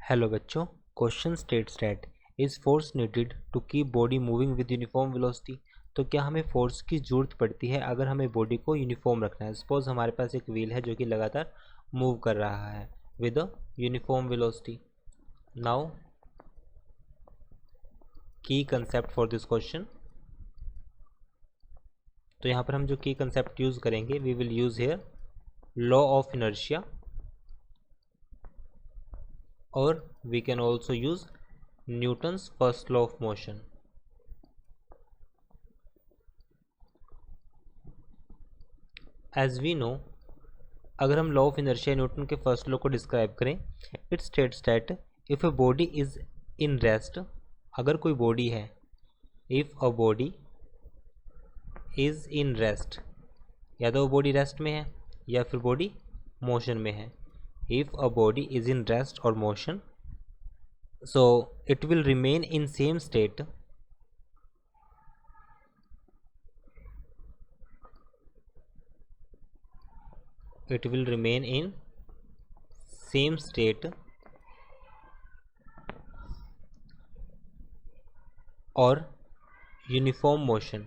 Hello बच्चों, question states that is force needed to keep body moving with uniform velocity. तो क्या हमें force की जरूरत पड़ती है अगर हमें बॉडी को यूनिफॉर्म रखना है। सपोज हमारे पास एक व्हील है जो कि लगातार मूव कर रहा है with a uniform velocity. Now की कंसेप्ट फॉर दिस क्वेश्चन। तो यहाँ पर हम जो की कंसेप्ट यूज करेंगे, we will use here law of inertia, और we can also use Newton's first law of motion. As we know, अगर हम लॉ ऑफ इनर्शिया न्यूटन के फर्स्ट लॉ को डिस्क्राइब करें, it states that if a body is in rest, अगर कोई body है, if a body is in rest, या तो वो बॉडी रेस्ट में है या फिर बॉडी मोशन में है। If a body is in rest और motion, so it will remain in same state और यूनिफॉर्म मोशन।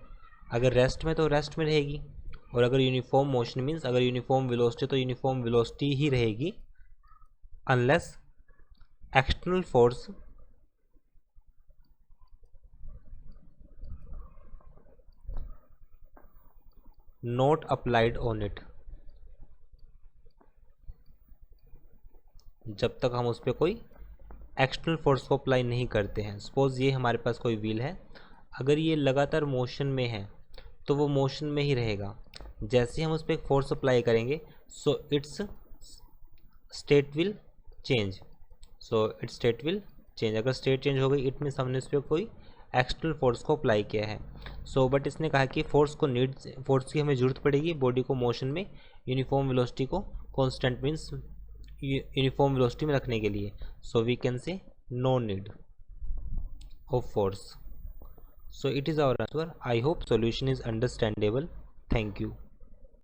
अगर रेस्ट में तो रेस्ट में रहेगी, और अगर यूनिफॉर्म मोशन मीन्स अगर यूनिफॉर्म वेलोसिटी तो यूनिफॉर्म वेलोसिटी ही रहेगी, unless external force not applied on it. जब तक हम उस पर कोई एक्सटर्नल फोर्स को अप्लाई नहीं करते हैं। सपोज ये हमारे पास कोई व्हील है, अगर ये लगातार मोशन में है तो वो मोशन में ही रहेगा। जैसे हम उस पर एक फोर्स अप्लाई करेंगे, so it's state will change. अगर स्टेट चेंज हो गई, इट मीन्स हमने उस पर कोई एक्सटर्नल फोर्स को अप्लाई किया है। बट इसने कहा कि फोर्स की हमें ज़रूरत पड़ेगी बॉडी को मोशन में यूनिफॉर्म वेलोसिटी को कांस्टेंट मीन्स यूनिफॉर्म वेलोसिटी में रखने के लिए। So we can say no need of force. So it is our answer. I hope solution is understandable. Thank you.